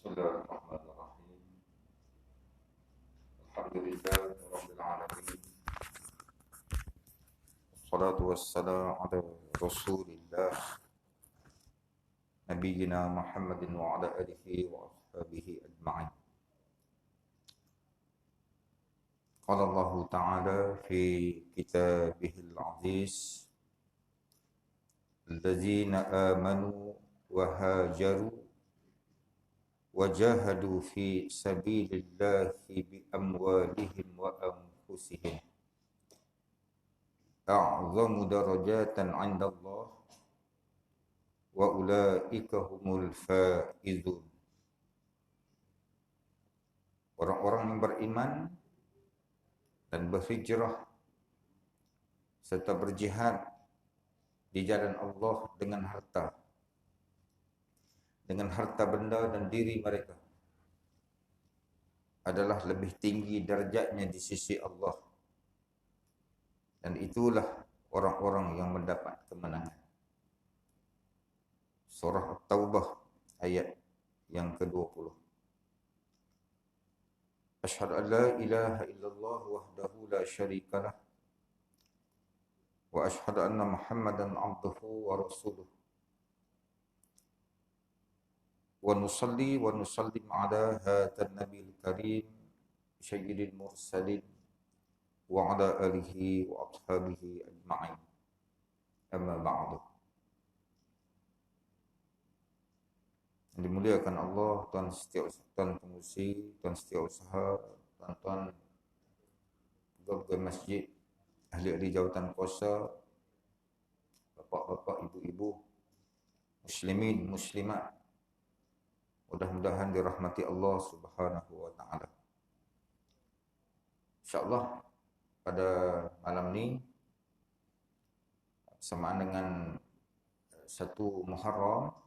Bismillahirrahmanirrahim. Alhamdulillahi rabbil alamin. Wassalatu wassalamu ala Rasulillah nabiyyina Muhammadin wa ala alihi wa ashabihi ajma'in. Qala Allah Ta'ala fi kitabihil aziz, allazina amanu wa hajaru wajahadu fi sabilillahi bi amwalihim wa anfusihim a'zamu darajatan 'inda Allah wa ulaika humul faizun. Orang-orang yang beriman dan berhijrah serta berjihad di jalan Allah dengan harta benda dan diri mereka adalah lebih tinggi darjatnya di sisi Allah, dan itulah orang-orang yang mendapat kemenangan. Surah At-Taubah ayat yang ke-20. Asyhadu an la ilaha illallah wahdahu la syarikalah wa asyhadu anna Muhammadan abduhu wa rasuluh. Wa nusalli wa nusallim ala hadzal nabiyil karim sayyidil mursalin wa ala alihi wa ashabihi ajma'in. Amma ba'du. Dimuliakan Allah, tuan setiausaha, pengurusi, tuan setiausaha, tuan-tuan pegawai masjid, ahli-ahli jawatan kuasa, bapak-bapak, ibu-ibu, muslimin, muslimat, mudah-mudahan dirahmati Allah Subhanahu wa taala. Insya-Allah pada malam ni bersamaan dengan 1 Muharram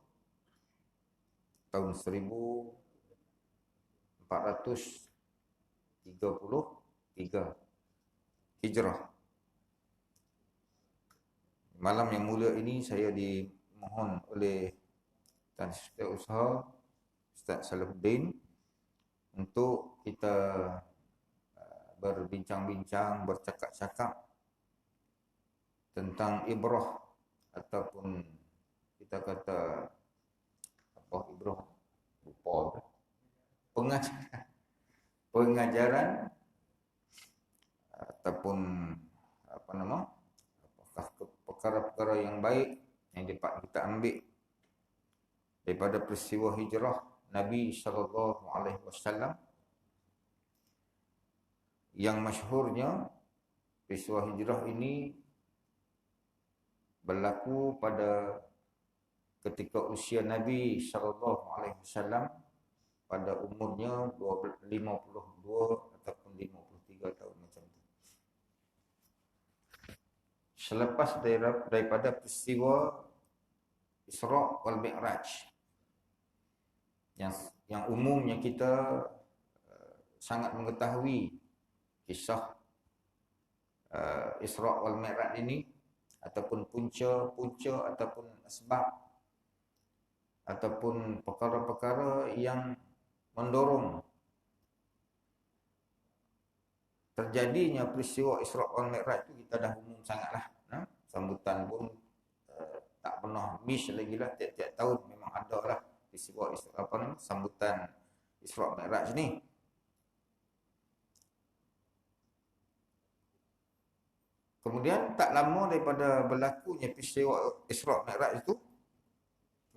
tahun 1433 Hijrah. Malam yang mulia ini saya dimohon oleh Tuan Setiausaha Ustaz Salahuddin untuk kita berbincang-bincang, bercakap-cakap tentang ibrah ataupun kita kata apa ibrah, lupa, pengajaran ataupun apa nama, apakah perkara-perkara yang baik yang dapat kita ambil daripada peristiwa hijrah Nabi SAW, yang masyhurnya peristiwa hijrah ini berlaku pada ketika usia Nabi SAW pada umurnya 52 ataupun 53 tahun macam tu. Selepas daripada peristiwa Isra' wal Mi'raj, yang umumnya kita sangat mengetahui kisah Isra' wal Mi'raj ini, ataupun punca ataupun sebab ataupun perkara-perkara yang mendorong terjadinya peristiwa Isra' wal Mi'raj itu kita dah umum sangatlah. Sambutan pun tak pernah miss lagi lah, tiap-tiap tahun memang ada lah peristiwa sambutan Isra' Mi'raj ni. Kemudian tak lama daripada berlakunya peristiwa Isra' Mi'raj itu,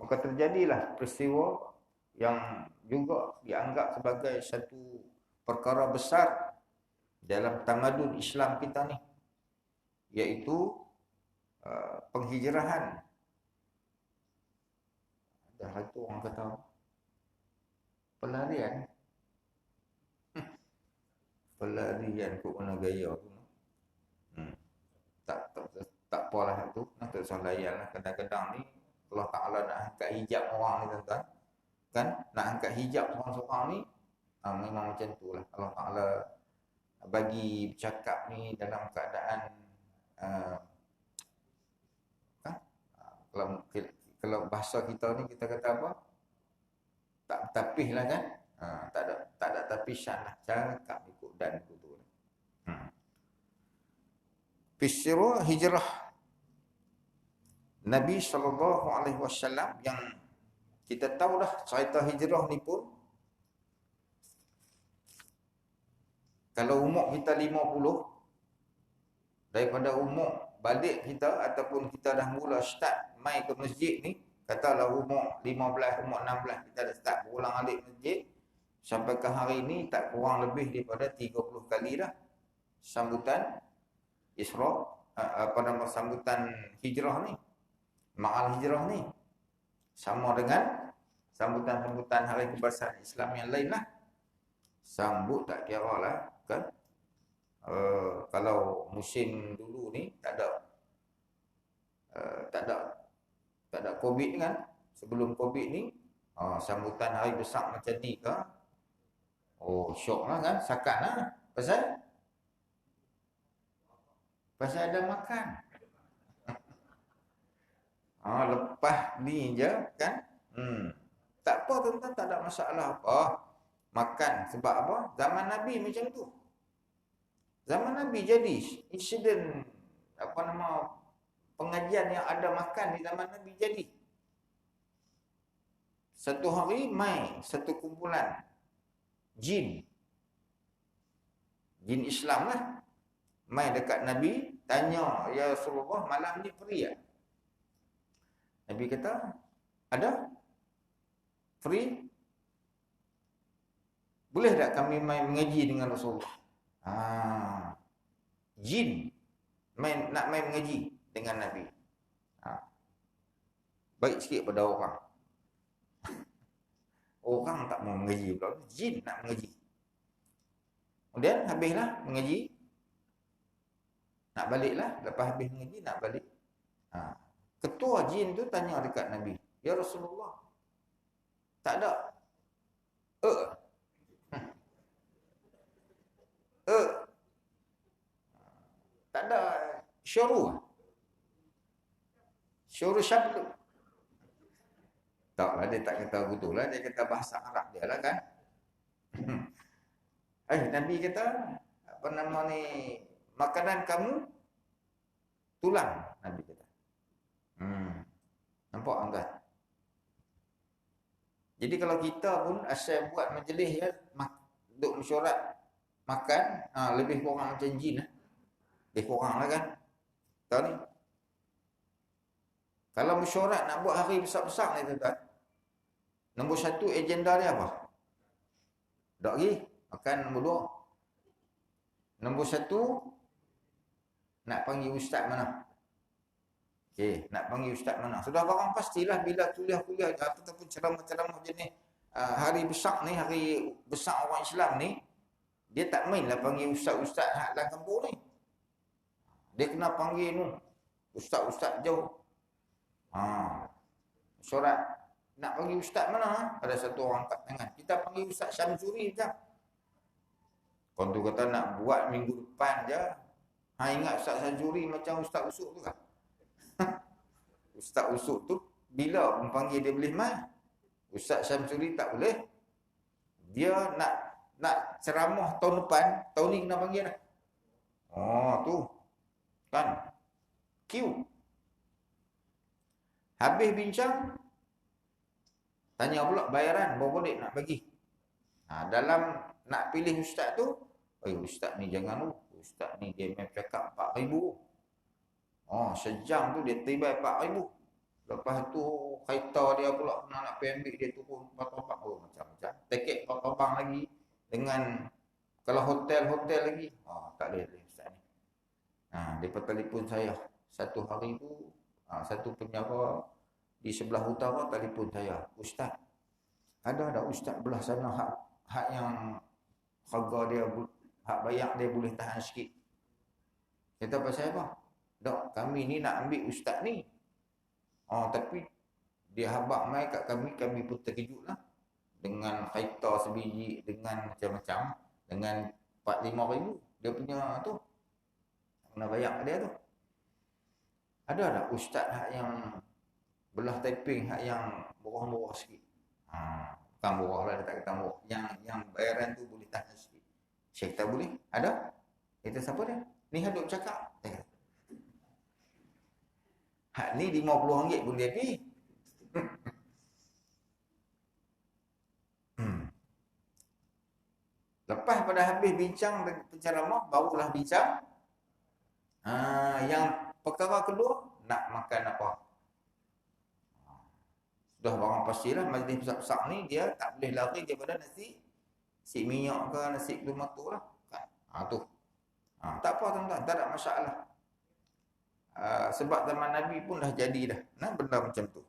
maka terjadilah peristiwa yang juga dianggap sebagai satu perkara besar dalam tamadun Islam kita ni, iaitu penghijrahan. Dah satu orang kata pelarian. Pelarian kok mana gaya tu. Tak apalah tu, nak tak salah layan lah. Kadang-kadang ni Allah Ta'ala nak angkat hijab orang ni, tuan-tuan. Kan? Nak angkat hijab seorang-seorang ni, memang macam tu lah. Allah Ta'ala bagi bercakap ni dalam keadaan kalau bahasa kita ni kita kata apa? tak tapih lah kan. Tak ada tapisan lah. Cakap ikut dan ikut tu. Fisirah hijrah Nabi SAW yang kita tahu dah cerita hijrah ni pun, kalau umur kita 50, daripada umur balik kita ataupun kita dah mula start mai ke masjid ni, katalah umur 15, umur 16 kita dah start berulang alik masjid, sampai ke hari ni tak kurang lebih daripada 30 kali dah sambutan Isra, sambutan hijrah ni, ma'al hijrah ni. Sama dengan sambutan-sambutan hari kebangsaan Islam yang lain lah. Sambut tak kira lah kan. Kalau musim dulu ni tak ada Covid kan. Sebelum Covid ni sambutan hari besar macam ni ke, syok lah kan, sakat lah. Pasal ada makan. Lepas ni je kan. Tak apa tuan-tuan, tak ada masalah apa. Makan sebab apa? Zaman Nabi macam tu. Zaman Nabi jadi insiden pengajian yang ada makan di zaman Nabi jadi. Satu hari mai satu kumpulan jin Islam lah, mai dekat Nabi, tanya, ya Rasulullah, malam ni free tak? Nabi kata, ada? Free? Boleh tak kami mai mengaji dengan Rasulullah? Jin nak main mengaji dengan Nabi. Baik sikit pada orang. Orang tak mau mengaji pula, jin nak mengaji. Kemudian habislah mengaji, nak baliklah. Lepas habis mengaji nak balik. Ketua jin tu tanya dekat Nabi, ya Rasulullah, tak ada tak ada syuru syabdu. Tak lah, dia tak kata begitu lah. Dia kata bahasa Arab dia lah kan. Nabi kata, makanan kamu tulang, Nabi kata. Nampak tuan? Jadi kalau kita pun asal buat majlis ya, duduk mesyuarat makan, lebih kurang macam jin lah. Lebih kurang lah kan. Tahu ni? Kalau mesyuarat nak buat hari besar-besar ni tuan-tuan, nombor 1 agenda dia apa? Tak lagi. Makan nombor 2. Nombor 1, nak panggil ustaz mana? Okey, nak panggil ustaz mana? Sudah barang pastilah bila kuliah-kuliah ataupun ceramah-ceramah jenis hari besar ni, hari besar orang Islam ni, dia tak mainlah panggil ustaz-ustaz hak dalam kampung ni. Dia kena panggil tu ustaz-ustaz jauh. Surat nak panggil ustaz mana? Ada satu orang angkat tangan. Kita panggil Ustaz Syamsuri macam. Kau tu kata nak buat minggu depan je. Ingat Ustaz Syamsuri macam Ustaz Usuk tu kan? Ustaz Usuk tu bila panggil dia boleh mai. Ustaz Syamsuri tak boleh. Dia nak ceramah tahun depan, tahun ni kena panggil dah. Tu. Kan? Q. Habis bincang, tanya pula bayaran berapa duit nak bagi. Dalam nak pilih ustaz tu, ustaz ni jangan lu. Ustaz ni dia main cakap 4,000. Sejam tu dia tiba 4,000. Lepas tu kereta dia pula nak pergi ambil dia turun 4,000. Macam-macam. Tiket 4,000 lagi. Dengan kalau hotel lagi. Tak boleh ustaz ni. Dia telefon saya. Satu hari tu, satu penjara di sebelah utara telefon saya, ustaz, ada ustaz belah sana hak yang harga dia, hak bayar dia boleh tahan sikit. Kata pasal apa? Dok, kami ni nak ambil ustaz ni. Tapi dia habaq mai kat kami pun terkejut lah. Dengan kereta sebiji, dengan macam-macam, dengan 4-5 ribu dia punya tu. Kena bayar dia tu. Ada tak ustaz hak yang belah Taiping, hak yang murah-murah sikit? Bukan murah lah, dia tak kata murah. Yang bayaran tu boleh tahan sikit. Syekh tak boleh? Ada? Itu siapa dia? Ni hadut cakap. Hak ni RM50 pun dia pergi. Lepas pada habis bincang penceramah, barulah bincang. Yang perkara kedua, nak makan apa? Sudah barang pastilah majlis besar-besar ni, dia tak boleh lari daripada nasi minyak ke, nasi tomato lah. Tu. Tak apa tuan-tuan, tak ada masalah. Sebab zaman Nabi pun dah jadi dah. Nah, benda macam tu.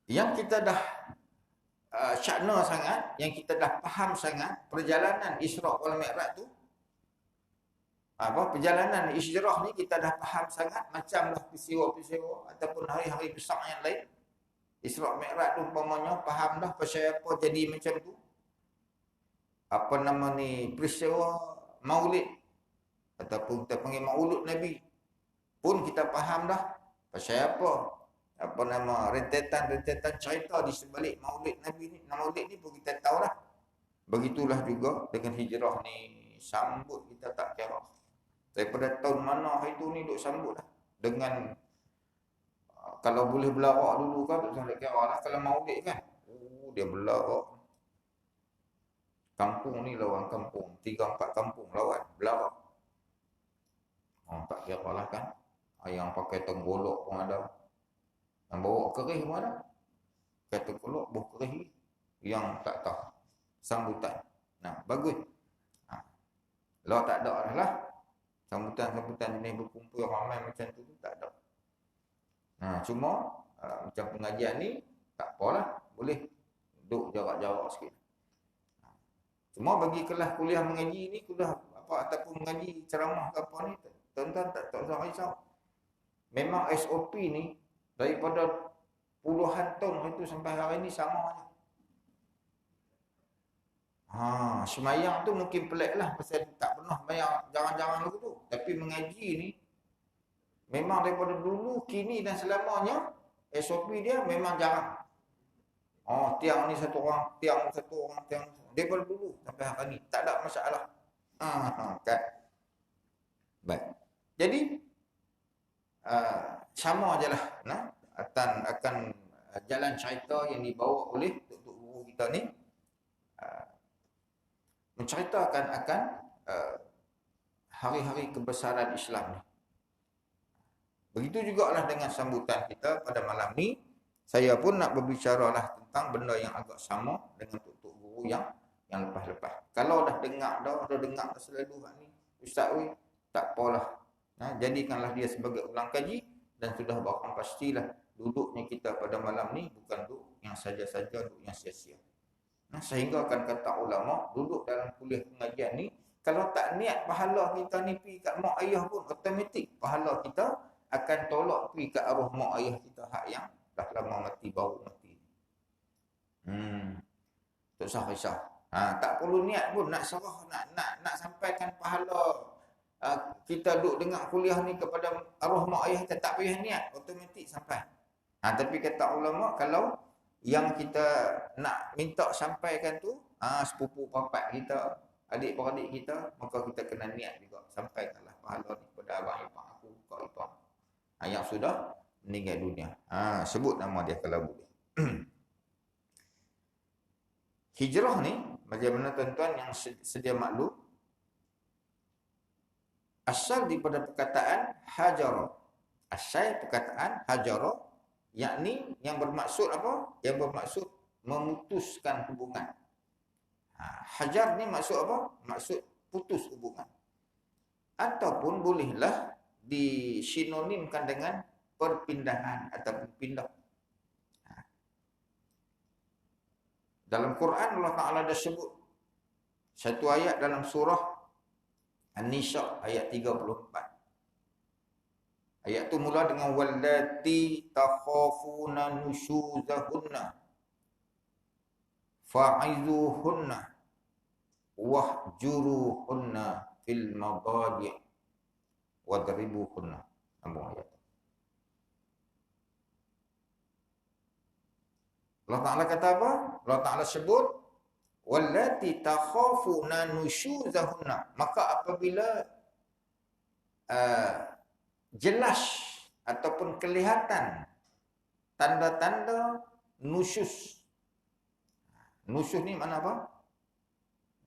Yang kita dah syakna sangat, yang kita dah faham sangat, perjalanan Isra' wal Mi'raj tu, perjalanan hijrah ni kita dah faham sangat, macamlah peristiwa-peristiwa ataupun hari-hari besar yang lain. Isra' Mi'raj tu umpamanya faham dah pasal apa jadi macam tu. Apa nama ni, peristiwa Maulid ataupun kita panggil Maulud Nabi pun kita faham dah pasal apa nama rentetan cerita di sebalik Maulid Nabi ni. Maulid ni pun kita tahu dah. Begitulah juga dengan hijrah ni, sambut kita tak kira. Daripada tahun mana hari tu ni duk sambut dah. Dengan kalau boleh belarak dulu kan, tak kira lah. Kalau Maulid kan, dia belarak. Kampung ni lawan kampung, 3-4 kampung lawan, belarak. Tak kira lah kan. Yang pakai tenggolok pun ada. Yang bawa kerih pun ada. Pakai tenggolok, bawa kerih. Yang tak tahu. Sambutan. Nah, bagus. Kalau tak ada lah. Sambutan jenis berkumpul ramai macam tu tak ada. Cuma macam pengajian ni, tak apalah. Boleh duduk jarak-jarak sikit. Cuma bagi kelas kuliah mengaji ni, kuliah apa ataupun mengaji ceramah ke apa ni, tuan-tuan tak usah risau. Memang SOP ni daripada puluhan tahun itu sampai hari ni sama aja. Semayang tu mungkin pelik lah pasal tak pernah bayar jarang-jarang lagu tu. Tapi mengaji ni memang daripada dulu, kini dan selamanya SOP dia memang jarang. Tiang ni satu orang, tiang daripada dulu sampai hari ni tak ada masalah. Kan. Baik. Jadi sama ajalah akan jalan cerita yang dibawa oleh Tok Guru kita ni, menceritakan akan hari-hari kebesaran Islam ni. Begitu jugalah dengan sambutan kita pada malam ni. Saya pun nak berbicaralah tentang benda yang agak sama dengan Tok Guru yang lepas-lepas. Kalau dah dengar selalu ni, Ustaz tak apalah. Jadikanlah dia sebagai ulang kaji, dan sudah barang pastilah duduknya kita pada malam ni bukan duduk yang saja-saja, duduk yang sia-sia. Sehingga akan kata ulama, duduk dalam kuliah pengajian ni, kalau tak niat pahala kita ni pergi kat mak ayah pun, automatik pahala kita akan tolak pergi kat arwah mak ayah kita hak yang dah lama mati, baru mati. Tak usah risau. Tak perlu niat pun nak serah, nak sampaikan pahala kita duduk dengar kuliah ni kepada arwah mak ayah kita, tak payah niat, automatik sampai. Tapi kata ulama, kalau yang kita nak minta sampaikan tu sepupu papat kita, adik-beradik kita, maka kita kena niat juga sampaikanlah pahala ni kepada abang ipar aku, kak ipar yang sudah meninggal dunia. Sebut nama dia kalau boleh. Hijrah ni, bagaimana tuan-tuan yang sedia maklum, asal daripada perkataan hajara. Asal perkataan hajara, yakni yang bermaksud apa? Yang bermaksud memutuskan hubungan. Hajar ni maksud apa? Maksud putus hubungan. Ataupun bolehlah disinonimkan dengan perpindahan ataupun pindah. Dalam Quran Allah Ta'ala dah sebut satu ayat dalam surah An-Nisa ayat 34. Ayat tu mula dengan wallati takhafuna nushuzahunna fa'izuhunna wahjuruhunna fil madaji' wadribuhunna. Sambung ayat. Allah Ta'ala kata apa? Allah Ta'ala sebut wallati takhafuna nusyuzahunna. Maka apabila jelas ataupun kelihatan tanda-tanda nusyuz. Nusyuz ni makna apa?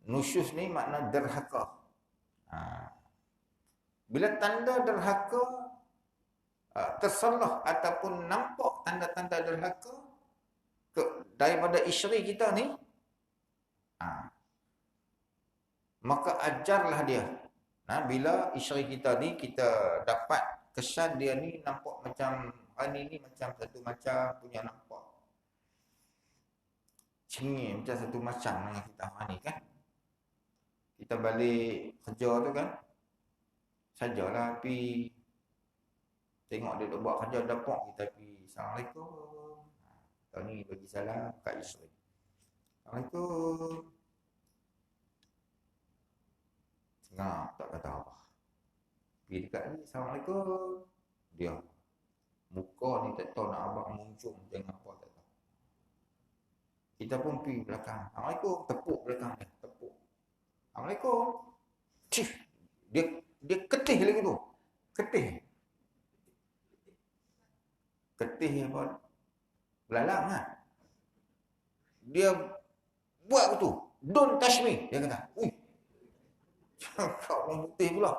Nusyuz ni makna derhaka. Bila tanda derhaka tersalah ataupun nampak tanda-tanda derhaka daripada isteri kita ni, maka ajarlah dia. Bila isteri kita ni kita dapat kesan dia ni nampak macam ni macam satu macam punya nampak cengih macam satu macam dengan kita ni kan. Kita balik kerja tu kan, sajalah pergi tengok dia buat kerja dapur, kita pergi Assalamualaikum. Tahun ni bagi salam kat isteri. Assalamualaikum. Tengah tak kata apa. Pergi dekat ni, Assalamualaikum. Dia muka ni tak tahu nak abang muncung dengan apa tak tahu. Kita pun pergi belakang. Assalamualaikum. Tepuk belakang dia. Tepuk. Assalamualaikum. Cih. Dia ketih lagi tu. Ketih. Ketih apa? Belalang kan? Dia buat begitu. Don't touch me. Dia kata. Ui. Cakap orang putih pula.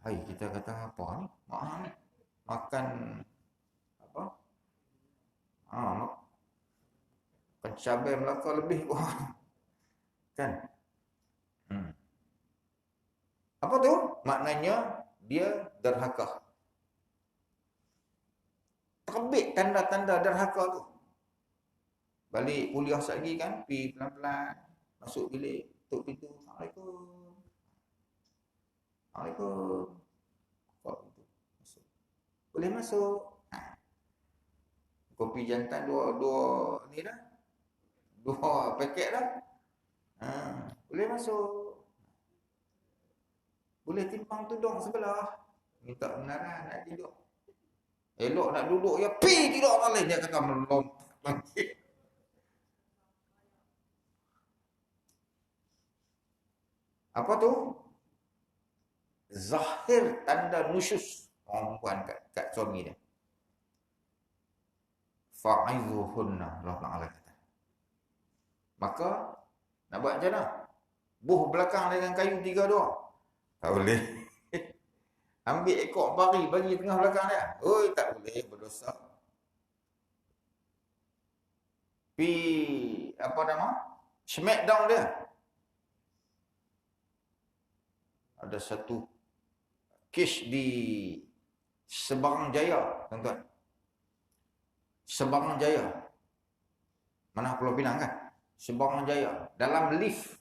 Hai, kita kata apa ni? Maaf ni. Makan apa? Makan cabai Melaka lebih pun. Kan? Apa tu? Maknanya dia derhaka. Terbit tanda-tanda derhaka tu. Balik kuliah lagi kan, pergi pelan-pelan, masuk bilik, tutup pintu. Assalamualaikum. Assalamualaikum. Kok itu? Masuk. Boleh masuk. Kopi jantan dua ni dah. 2 paket dah. Boleh masuk. Boleh timpang tudung sebelah. Minta benaran nak tidur. Elok nak duduk ya pi tidur tak lain dia kata melompat. Apa tu? Zahir tanda nusyus perempuan kat suami dia. Fa'izuhunna, Allah Ta'ala kata. Maka nak buat macam mana? Buh belakang dengan kayu 3-2. Tak boleh. Ambil ekor pari bagi tengah belakang dia. Oi, tak boleh, berdosa. Apa nama? Smackdown dia. Ada satu kes di Sebarang Jaya, tuan-tuan. Sebarang Jaya. Mana Pulau Pinang kan? Sebarang Jaya. Dalam lift.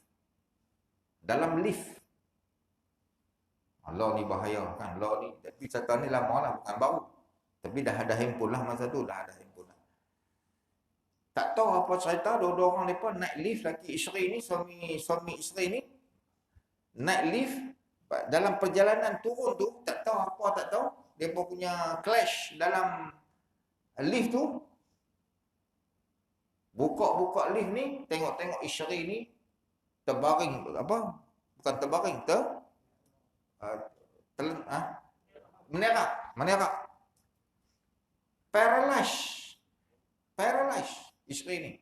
Allah ni bahaya kan. Allah ni, tapi cerita ni lama lah, bukan baru. Tapi dah ada handphone lah masa tu, dah ada handphone lah. Tak tahu apa cerita, dua-dua orang mereka naik lift, laki isteri ni, suami isteri ni, naik lift, dalam perjalanan turun tu, tak tahu apa, tak tahu, mereka punya clash dalam lift tu, buka lift ni, tengok-tengok isteri ni, terbaring, bukan terbaring, menerak. Paralyzed isteri ni.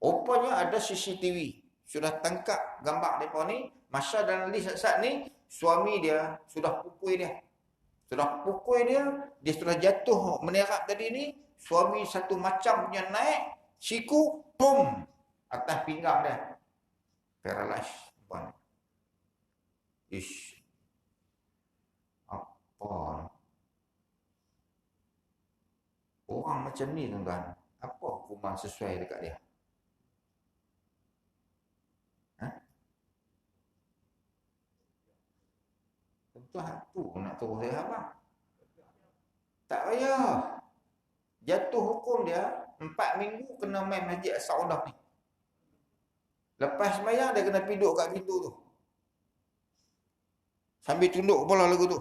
Rupanya ada CCTV. Sudah tangkap gambar mereka ni. Masa dalam lift saat ni, suami dia sudah pukul dia. Dia sudah jatuh menerak tadi ni. Suami satu macam punya naik, siku, pum, atas pinggang dia. Paralyzed. Ish. Apa? Orang macam ni tuan-tuan, apa hukuman sesuai dekat dia? Tentu tu nak terus dia abang. Tak payah. Jatuh hukum dia 4 minggu kena main Masjid As-Saudah ni. Lepas sembahyang dia kena piduk kat pintu tu. Sambil tunduk kepala lagu tu.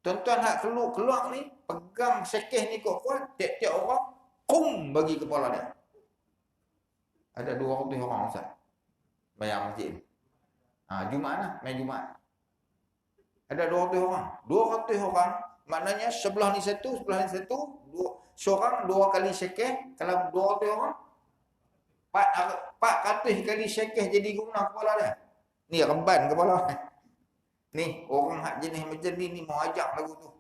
Tuan-tuan hak keluar ni, pegang sekeh ni kuat-kuat, tiap-tiap orang, kum bagi kepala dia. Ada 200 orang Ustaz. Bayang masjid. Jumaat lah, main Jumaat. Ada 200 orang. 200 orang, maknanya sebelah ni satu, seorang 2 kali sekeh, kalau 200 orang, 400 kali sekeh jadi guna kepala dia. Ni reban kepala. Ni, orang hak jenis macam ni mau ajak lagu tu.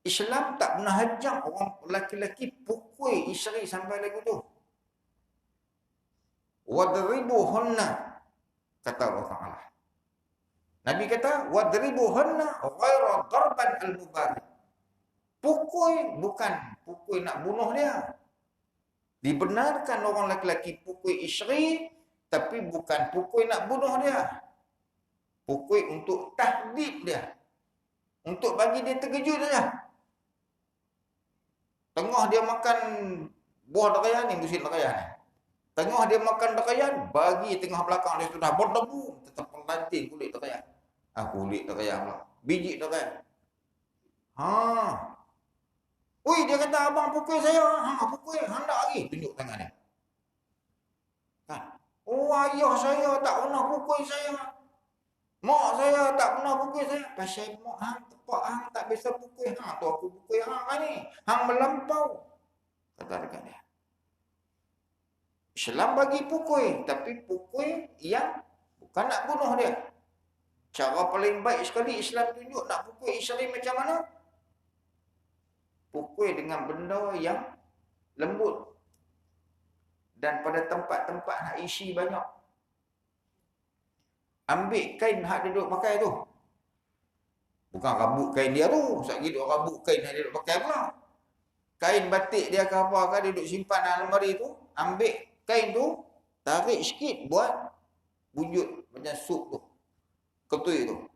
Islam tak pernah ajak orang lelaki-lelaki pukul isteri sampai lagu tu. Wadribuhunna, kata Allah Ta'ala. Nabi kata, wadribuhunna ghaira darban al-mubarak. Pukul bukan pukul nak bunuh dia. Dibenarkan orang lelaki pukul isteri, tapi bukan pukul nak bunuh dia. Pukul untuk tahdid dia. Untuk bagi dia terkejut saja. Tengah dia makan buah derayan ni, musim derayan ni. Tengah dia makan derayan, bagi tengah belakang dia sudah berdebu. Tetap pelantin kulit derayan. Kulit derayan pula. Biji derayan. Ui, dia kata abang pukul saya. Pukul. Hendak lagi. Tunjuk tangan dia. Kan? Oh, ayah saya tak pernah pukul saya. Mak saya tak pernah pukul saya. Pasal mak hang tepak hang tak biasa pukul hang. Tu aku pukul hang kan ni. Hang melampau. Kata dekat dia. Islam bagi pukul. Tapi pukul yang bukan nak bunuh dia. Cara paling baik sekali Islam tunjuk nak pukul isteri macam mana? Pukul dengan benda yang lembut. Dan pada tempat-tempat nak isi banyak. Ambil kain hak dia duduk pakai tu. Bukan rabut kain dia tu. Sekali duduk rabut kain yang dia duduk pakai pula. Kain batik dia ke apa ke, dia duduk simpan dalam almari tu. Ambil kain tu, tarik sikit, buat wujud macam sup tu. Ketui tu.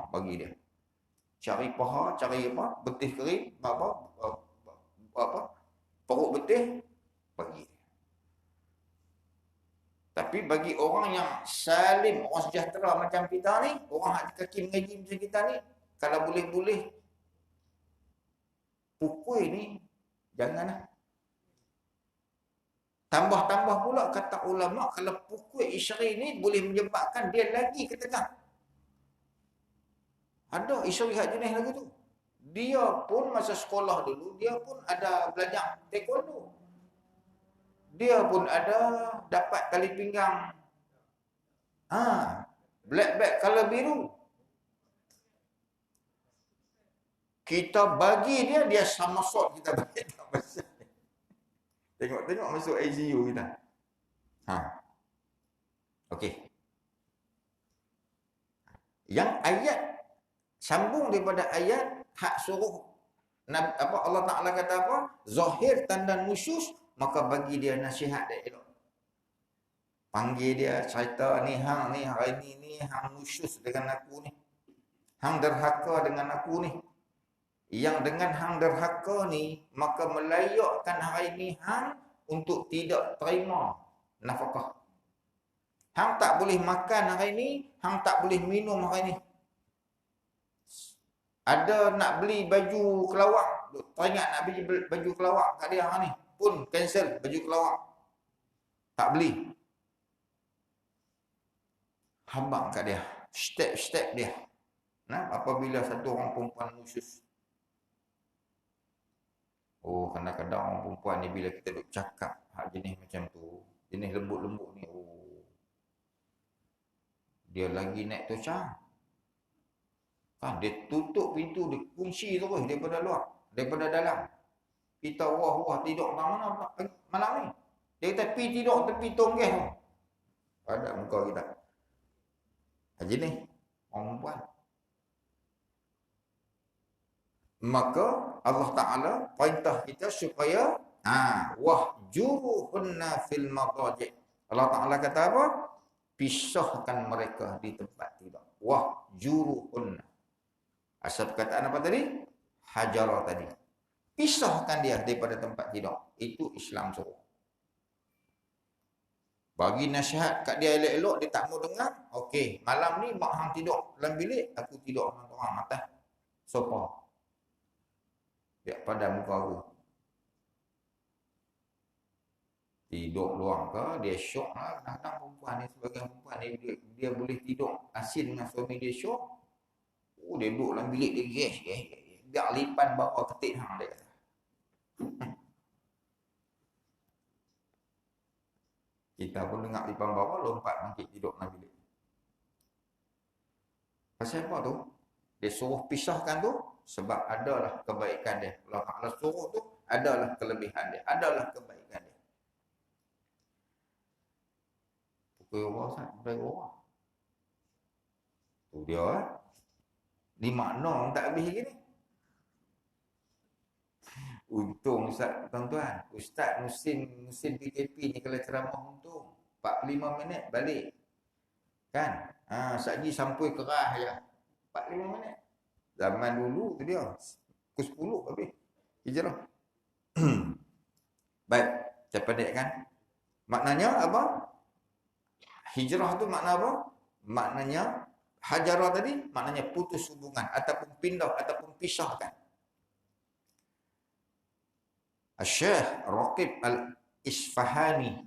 Bagi dia. Cari paha, cari apa, betih kering, perut betih, bagi. Tapi bagi orang yang salim, orang sejahtera macam kita ni, orang hak kaki mengaji macam kita ni, kalau boleh-boleh, pukul ni, janganlah. Tambah-tambah pula kata ulama, kalau pukul isteri ni boleh menyebabkan dia lagi ketegang. Ada isteri hak jenis lagi tu. Dia pun masa sekolah dulu, dia pun ada belajar taekwondo. Dia pun ada dapat tali pinggang. Black belt color biru. Kita bagi dia, dia sama sort kita bagi tak pasal. Tengok masuk ICU kita. Okey. Yang ayat sambung daripada ayat hak suruh Allah Ta'ala kata apa? Zahir tanda nusyus, maka bagi dia nasihat dia elok. Panggil dia, cerita ni hang ni hari ni hang nusyus dengan aku ni. Hang derhaka dengan aku ni. Yang dengan hang derhaka ni, maka melayakkan hari ni hang untuk tidak terima nafkah. Hang tak boleh makan hari ni, hang tak boleh minum hari ni. Ada nak beli baju kelawar, teringat nak beli baju kelawar kat dia hari ni, pun cancel baju kelawar. Tak beli. Habang kat dia. Step-step dia. Apabila satu orang perempuan khusus. Kadang-kadang orang perempuan ni bila kita duk cakap hak jenis macam tu, jenis lembut-lembut ni, dia lagi naik tocang. Dia tutup pintu, dia kunci terus daripada luar, daripada dalam. Kita wah-wah tidur mana malam ni. Dia kata pi tidur tepi tonggeh tu. Pada muka kita. Jenis orang perempuan. Maka Allah Ta'ala perintah kita supaya wahjuruhunna fil madaji'. Allah Ta'ala kata apa? Pisahkan mereka di tempat tidur. Wahjuruhunna. Asal perkataan apa tadi? Hajarah tadi. Pisahkan dia daripada tempat tidur. Itu Islam suruh. Bagi nasihat kat dia elok-elok, dia tak mau dengar. Okey, malam ni mak hang tidur dalam bilik, aku tidur dengan orang atas sofa. Dia padam muka aku. Tidur luang ke, dia syok lah. Kadang-kadang perempuan ni, sebagian perempuan ni, dia boleh tidur asin dengan suami dia syok. Oh, dia duduk dalam bilik dia, yes. Biar lipan bawah ketik hang, dia kata. Kita pun dengar lipan bawah, lompat bangkit tidur dalam bilik. Pasal apa tu? Dia suruh pisahkan tu sebab adalah kebaikan dia. Allah Ta'ala suruh tu adalah kelebihan dia, adalah kebaikan dia. Pukul orang Ustaz, pukul orang. Tu dia Ni makna orang tak habis lagi ni. Untung Ustaz, tuan-tuan. Ustaz musim PKP ni kalau ceramah untung 45 minit balik. Kan? Saji sampai kerah je. 45 minit. Zaman dulu tu dia. Pukul 10 habis. Hijrah. Baik, saya pendekkan. Maknanya apa? Hijrah tu makna apa? Maknanya hajarah tadi maknanya putus hubungan ataupun pindah ataupun pisahkan. Syekh Raqib Al-Isfahani,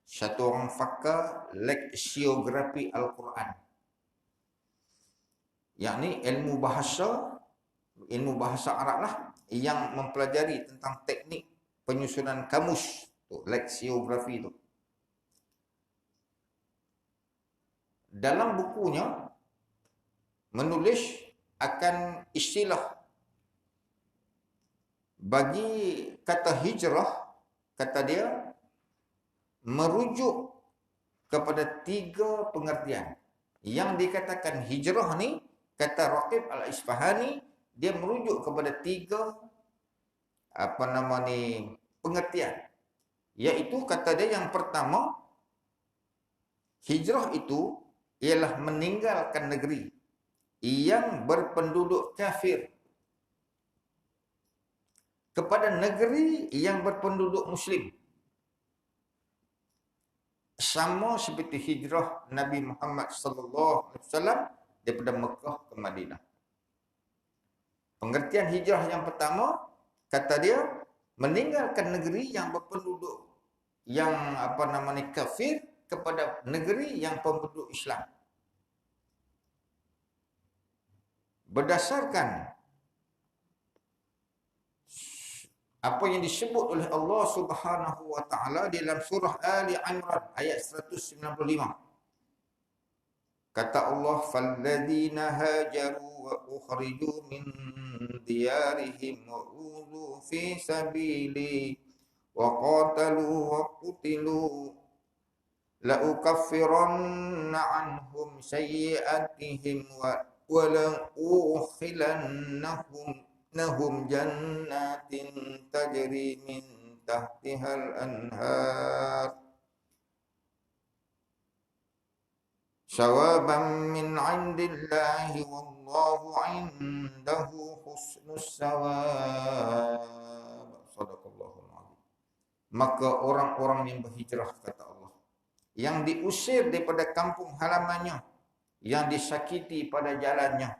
satu orang fakar leksiografi Al-Quran. Yakni ilmu bahasa Arab lah yang mempelajari tentang teknik penyusunan kamus tu, leksiografi tu. Dalam bukunya menulis akan istilah bagi kata hijrah, kata dia merujuk kepada 3 pengertian. Yang dikatakan hijrah ni, kata Raqib Al-Isfahani, dia merujuk kepada 3 pengertian. Iaitu kata dia yang pertama, hijrah itu ialah meninggalkan negeri yang berpenduduk kafir kepada negeri yang berpenduduk muslim. Sama seperti hijrah Nabi Muhammad sallallahu alaihi wasallam daripada Mekah ke Madinah. Pengertian hijrah yang pertama, kata dia meninggalkan negeri yang berpenduduk yang kafir kepada negeri yang penduduk Islam. Berdasarkan apa yang disebut oleh Allah Subhanahu wa taala dalam surah Ali Imran ayat 195. Kata Allah, "Falladzina hajaru wa ukhriju min diyarihim wa udhu fi sabili wa qatalu wa qutilu la ukaffiranna anhum sayyi'atihim wa la ukhilannahum jannatin tajri min tahtihal anhar sawaban min 'indillahi wallahu 'indahu husnus sawab." Sadaqallahul azim. Maka orang-orang yang berhijrah, kata Allah, yang diusir daripada kampung halamannya, yang disakiti pada jalannya,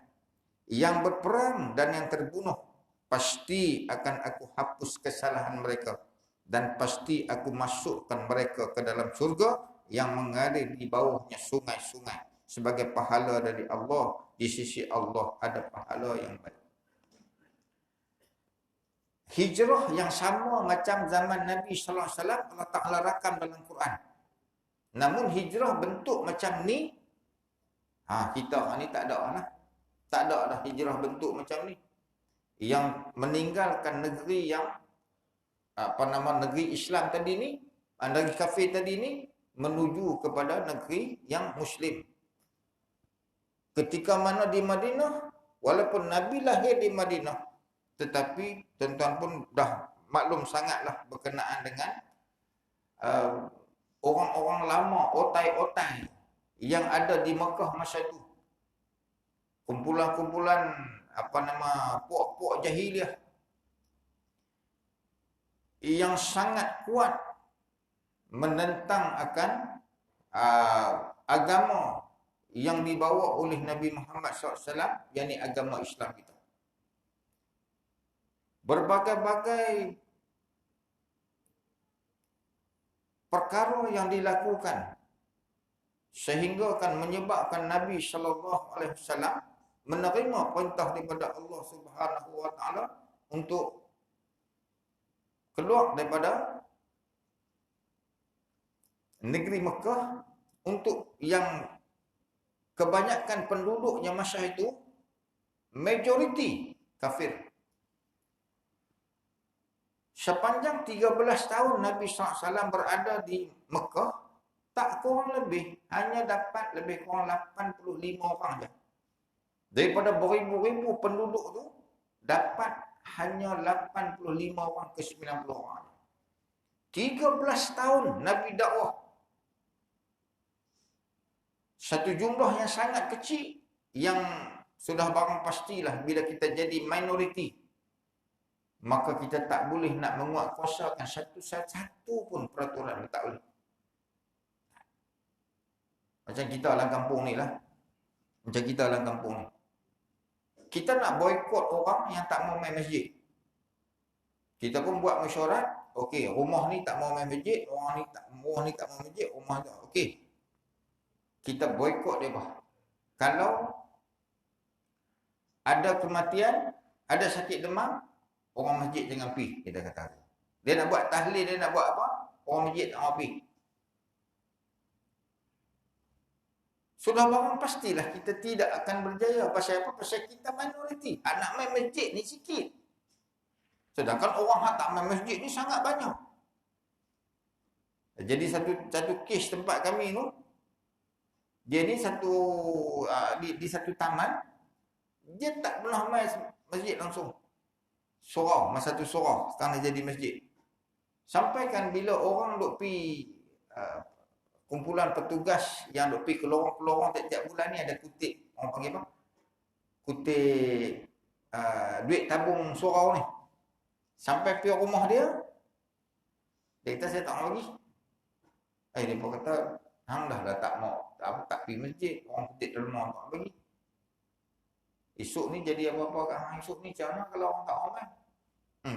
yang berperang dan yang terbunuh, pasti akan aku hapus kesalahan mereka dan pasti aku masukkan mereka ke dalam surga yang mengalir di bawahnya sungai-sungai sebagai pahala dari Allah. Di sisi Allah ada pahala yang baik. Hijrah yang sama macam zaman Nabi sallallahu alaihi wasallam Allah Taala rakam dalam Quran. Namun hijrah bentuk macam ni, kita ni tak ada lah. Tak ada dah hijrah bentuk macam ni. Yang meninggalkan negeri yang negeri Islam tadi ni, negeri kafir tadi ni, menuju kepada negeri yang Muslim. Ketika mana di Madinah, walaupun Nabi lahir di Madinah, tetapi tuan-tuan pun dah maklum sangatlah berkenaan dengan orang-orang lama, otai-otai yang ada di Mekah masa itu. Kumpulan-kumpulan puak-puak jahiliah yang sangat kuat menentang akan agama yang dibawa oleh Nabi Muhammad SAW, yakni agama Islam kita. Berbagai-bagai perkara yang dilakukan sehingga akan menyebabkan Nabi SAW menerima perintah daripada Allah Subhanahu Wa Taala untuk keluar daripada negeri Mekah, untuk yang kebanyakan penduduknya masa itu majoriti kafir. Sepanjang 13 tahun Nabi SAW berada di Mekah, tak kurang lebih hanya dapat lebih kurang 85 orang saja. Daripada beribu-ribu penduduk tu, dapat hanya 85 orang ke 90 orang. 13 tahun Nabi dakwah. Satu jumlah yang sangat kecil, yang sudah barang pastilah bila kita jadi minoriti, maka kita tak boleh nak menguatkuasakan satu pun peraturan, tak boleh. Macam kita dalam kampung ni lah. Macam kita dalam kampung ni. Kita nak boikot orang yang tak mau main masjid. Kita pun buat mesyuarat, okey, rumah ni tak mau main masjid, orang ni tak mau masjid, rumah tu okey. Kita boikot dia bah. Kalau ada kematian, ada sakit demam, orang masjid jangan pergi, kita kata. Dia nak buat tahlil, dia nak buat apa, orang masjid tak mau pergi. Sudah barang pastilah kita tidak akan berjaya. Pasal apa? Pasal kita minoriti. Nak main masjid ni sikit. Sedangkan orang yang tak main masjid ni sangat banyak. Jadi satu kes tempat kami tu, dia ni di satu taman, dia tak pernah main masjid langsung. Surau, masa tu surau, sekarang dah jadi masjid. Sampaikan bila orang duk pergi kumpulan petugas yang duk pergi ke lorong-lorong tiap-tiap bulan ni ada kutip, orang panggil apa? Kutip duit tabung surau ni. Sampai pergi rumah dia, dia kata saya tak mau pergi. Dia pun kata, hang dah tak mau, tak pergi masjid, orang kutip dalam rumah tak pergi. Esok ni jadi apa-apa kat hang esok ni, macam mana kalau orang tak mau main?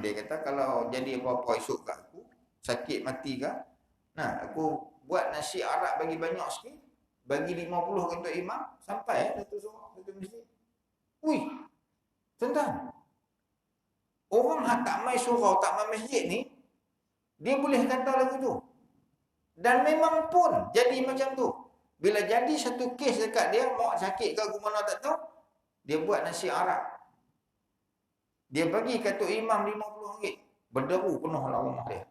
Dia kata kalau jadi apa-apa esok kat aku, sakit mati ke, aku buat nasi arak bagi banyak sikit, bagi 50 untuk imam, sampai satu surau, satu masjid. Ui, tuan-tuan. Orang yang tak main surau, tak main masjid ni, dia boleh kata lagu tu. Dan memang pun jadi macam tu. Bila jadi satu kes dekat dia, mak sakit ke mana tak tahu, dia buat nasi arak. Dia bagi kat Tok Imam RM50. Berderu penuh lah rumah dia.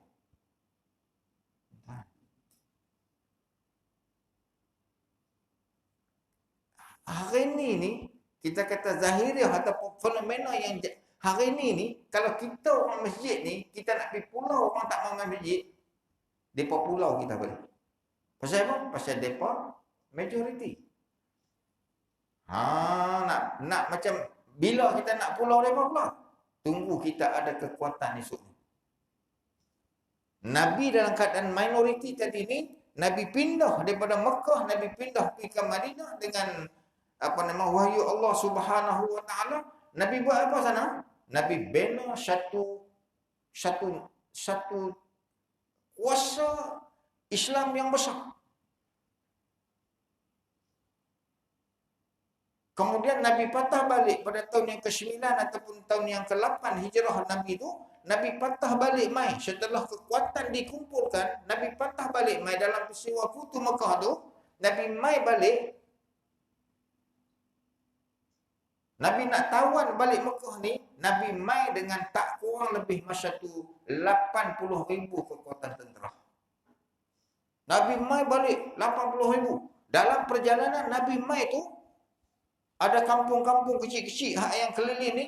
Hari ni kita kata zahiriah atau fenomena yang hari ni kalau kita orang masjid ni, kita nak pergi pulau orang tak mau main masjid, depa pulau kita boleh. Pasal apa? Pasal depa majoriti. Nak macam bila kita nak pulau depa pula? Tunggu kita ada kekuatan esok ni. Nabi dalam keadaan minoriti tadi ni, Nabi pindah daripada Mekah, Nabi pindah pergi ke Madinah dengan wahyu Allah Subhanahu Wa Taala. Nabi buat apa sana? Nabi bina satu kuasa Islam yang besar. Kemudian Nabi patah balik pada tahun yang ke-9 ataupun tahun yang ke-8 hijrah Nabi itu, Nabi patah balik mai setelah kekuatan dikumpulkan, Nabi patah balik mai dalam peristiwa Futuh Mekah tu, Nabi mai balik. Nabi nak tawan balik Mekah ni, Nabi mai dengan tak kurang lebih masa tu 80,000 kekuatan tentera. Nabi mai balik 80,000. Dalam perjalanan Nabi mai tu, ada kampung-kampung kecil-kecil yang keliling ni,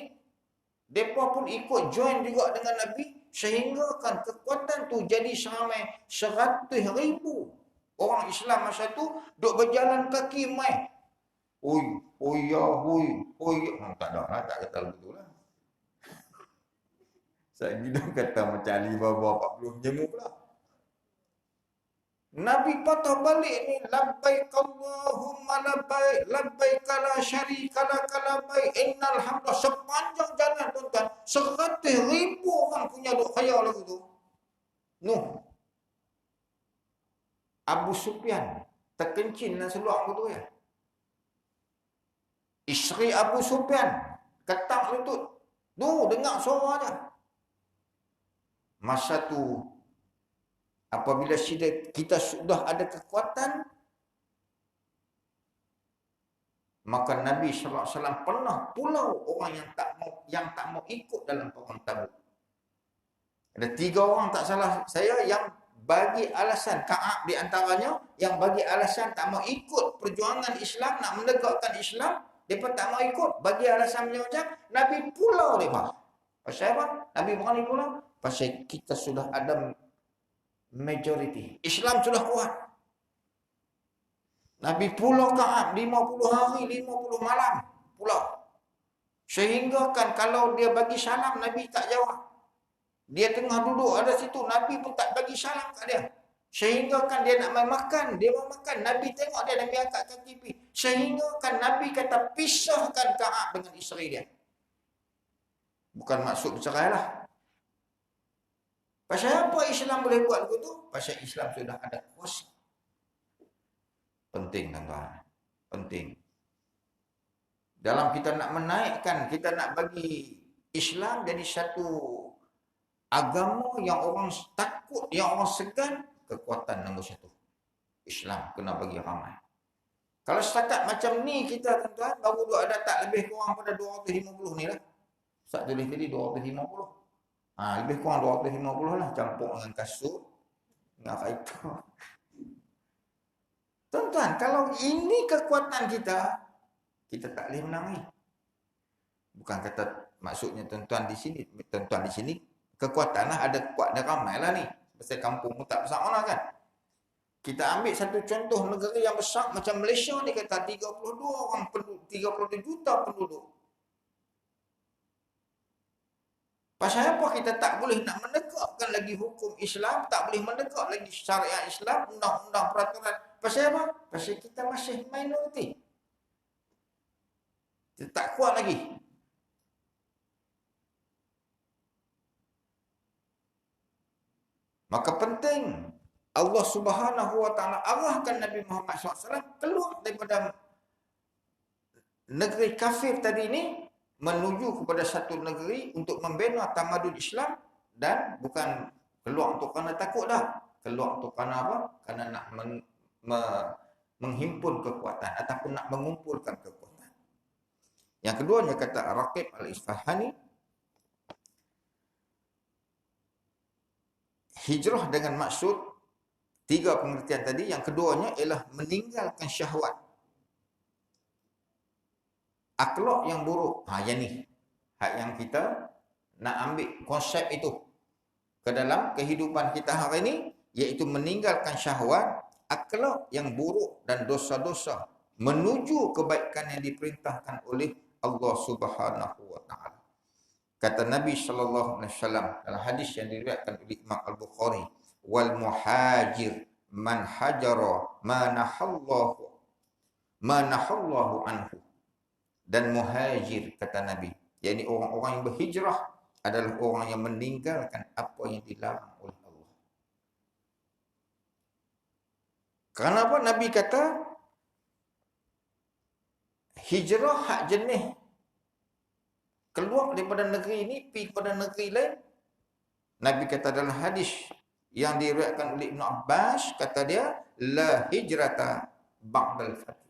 mereka pun ikut join juga dengan Nabi, sehingga kan kekuatan tu jadi sampai 100,000 orang Islam masa tu duk berjalan kaki mai. Tak ada lah, tak kata betul lah. Saya gila kata macam Ali Baba 40 jemu pula. Nabi patah balik ni, labbaik Allahumma labbaik, labbaik la syarika lak labbaik, innal hamda, sepanjang jalan tuan-tuan, 100,000 orang punya duk khayal lagu tu. Nuh, Abu Sufyan terkencing dan seluar tu ya. Isteri Abu Sufyan ketak lutut. Tu dengar suaranya. Masa tu apabila kita sudah ada kekuatan, maka Nabi sallallahu alaihi wasallam pernah pulau orang yang tak mau ikut dalam perang Tabuk. Ada 3 orang tak salah saya yang bagi alasan, Ka'ab di antaranya, yang bagi alasan tak mau ikut perjuangan Islam, nak menegakkan Islam, depa tak mau ikut, bagi alasan macam Nabi pulau depa. Pasal apa? Nabi berani pulau? Pasal kita sudah ada majority. Islam sudah kuat. Nabi pulau Ka'ab 50 hari, 50 malam pulau. Sehingga kan kalau dia bagi salam, Nabi tak jawab. Dia tengah duduk ada situ, Nabi pun tak bagi salam kat dia. Sehingga kan dia nak makan, dia mau makan, Nabi tengok dia, Nabi angkat kaki pi. Sehingga kan Nabi kata pisahkan Ka'ab dengan isteri dia. Bukan maksud bercerai lah. Pasal apa Islam boleh buat begitu? Pasal Islam sudah ada kuasa. Penting tuan-tuan. Penting. Dalam kita nak menaikkan, kita nak bagi Islam jadi satu agama yang orang takut, yang orang segan, kekuatan nombor 1. Islam kena bagi ramai. Kalau setakat macam ni kita tuan-tuan, baru ada tak lebih kurang pada 250 ni lah. Ustaz tulis tadi 250. Lebih kurang 250 lah, campur dengan kasut, dengan kaitan. Tuan-tuan, kalau ini kekuatan kita tak boleh menang ni. Bukan kata maksudnya tuan-tuan di sini kekuatan lah, ada kuat, ada ramai lah ni. Pasal kampung pun tak besar lah kan. Kita ambil satu contoh negara yang besar macam Malaysia ni, kata 32 orang penduduk, 32 juta penduduk. Pasal apa kita tak boleh nak menegakkan lagi hukum Islam, tak boleh menegak lagi syariat Islam, undang-undang peraturan. Pasal apa? Pasal kita masih minoriti. Kita tak kuat lagi. Maka penting Allah Subhanahu wa taala arahkan Nabi Muhammad SAW keluar daripada negeri kafir tadi ini menuju kepada satu negeri untuk membina tamadun Islam, dan bukan keluar untuk kerana takut dah. Keluar untuk kerana apa? Kerana nak menghimpun kekuatan ataupun nak mengumpulkan kekuatan. Yang keduanya kata Raqib Al-Isfahani, hijrah dengan maksud 3 pengertian tadi. Yang keduanya ialah meninggalkan syahwat, akhlak yang buruk. Yang ni hak yang kita nak ambil konsep itu ke dalam kehidupan kita hari ini, iaitu meninggalkan syahwat, akhlak yang buruk dan dosa-dosa menuju kebaikan yang diperintahkan oleh Allah Subhanahu wa taala. Kata Nabi sallallahu alaihi wasallam dalam hadis yang diriwayatkan oleh Imam Al-Bukhari, wal muhajir man hajara ma nahallahu anhu. Dan muhajir, kata Nabi, yakni orang-orang yang berhijrah adalah orang yang meninggalkan apa yang dilarang oleh Allah. Kenapa Nabi kata hijrah hak jenis keluar daripada negeri ini pergi kepada negeri lain? Nabi kata dalam hadis yang diriwayatkan oleh Ibn Abbas, kata dia, la hijrata ba'dal fath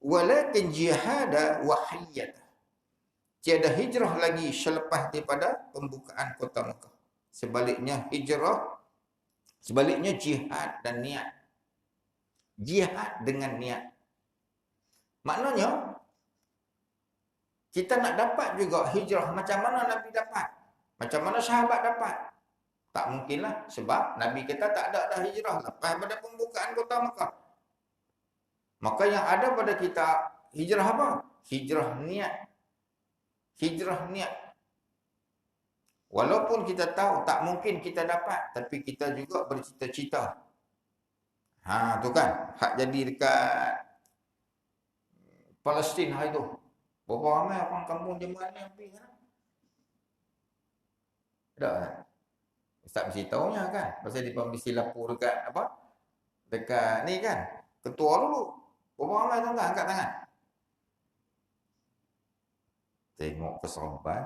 walakin jihada wa hiyyata. Tiada hijrah lagi selepas daripada pembukaan kota Mekah. Sebaliknya jihad dan niat. Jihad dengan niat. Maknanya kita nak dapat juga hijrah macam mana Nabi dapat, macam mana sahabat dapat. Tak mungkinlah, sebab Nabi kita tak ada dah hijrah lepas pada pembukaan kota Mekah. Maka yang ada pada kita hijrah apa? Hijrah niat. Hijrah niat. Walaupun kita tahu tak mungkin kita dapat, tapi kita juga bercita-cita Ha, tu kan. Hak jadi dekat Palestin hari tu. Berapa ramai orang kampung Jemaah ni pergi kan? Tak kan? Ustaz mesti tahunya kan. Pasal dia mesti lapor dekat apa? Dekat ni kan. Ketua dulu. Berapa ramai tuan-tuan angkat tangan? Tengok kesopan.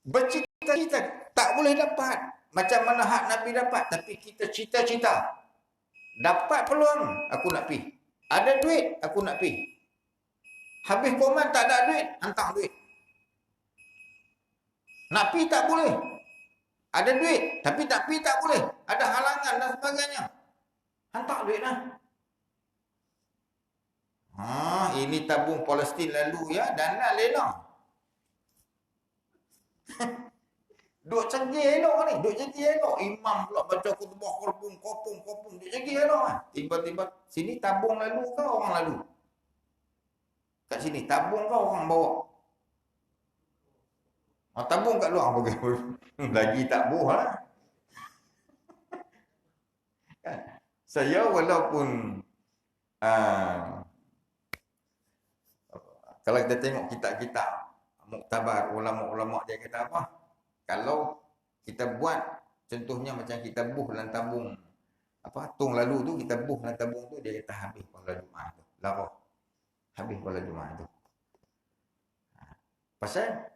Bercita-cita tak boleh dapat. Macam mana hak Nabi dapat. Tapi kita cita-cita. Dapat peluang, aku nak pi. Ada duit, aku nak pi. Habis koman tak ada duit, hantar duit. Nak pi tak boleh. Ada duit, tapi tak pi tak boleh. Ada halangan dan sebagainya. Hantar duit lah. Ha, ini tabung Palestin lalu ya, dan nak lena. Duk cegih elok ni, duk cegih elok. Imam pula baca khutbah kopung, duk cegih elok kan. Tiba-tiba, sini tabung lalu ke orang lalu? Kat sini, tabung ke orang bawa? Oh, tabung kat luar bagi. Lagi tak buh lah. Kan? Saya walaupun kalau kita tengok kitab-kitab muktabar ulama-ulama dia kata apa? Kalau kita buat contohnya macam kita buh dalam tabung apa tung lalu tu, kita buh dalam tabung tu, dia kata habis pada Jumaat tu. Lara. Habis pada Jumaat tu. Pasal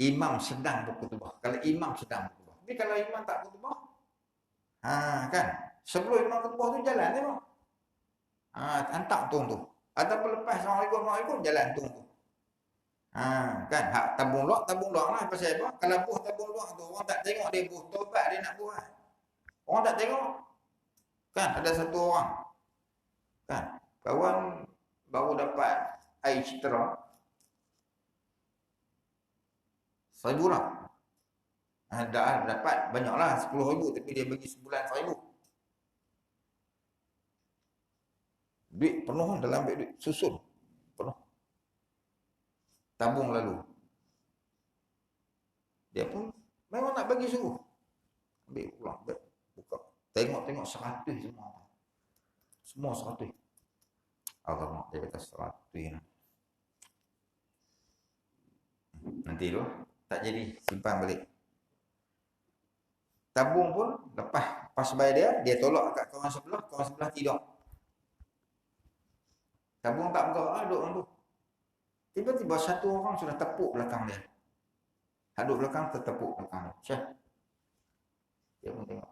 imam sedang berkhutbah. Kalau imam sedang berkhutbah. Tapi kalau imam tak berkhutbah, kan? Sebelum imam khutbah tu jalan tengok. Hantar tung tu. Ataupun lepas Assalamualaikum jalan tung tu. Kan hak tabung luar lah. Pasal apa? Kalau buh tabung luar tu orang tak tengok dia buh, tobat dia nak buh. Orang tak tengok. Kan ada satu orang. Kan kawan baru dapat air citera 1,000 lah. Dah dapat banyaklah 10,000 tapi dia bagi sebulan 1,000. Duit penuh dalam duit susun. Penuh. Tabung lalu. Dia pun memang nak bagi suruh. Ambil pulang, buka. Tengok-tengok 100 semua. Semua 100. Alamak, dia kata 100 lah. Nanti tu tak jadi, simpan balik. Tabung pun lepas pas bayar dia tolak kat kawan sebelah tidak. Tabung tak bergerak, duduk orang tu. Tiba-tiba satu orang sudah tepuk belakang dia. Duduk belakang, tertepuk belakang dia. Syah. Dia pun tengok.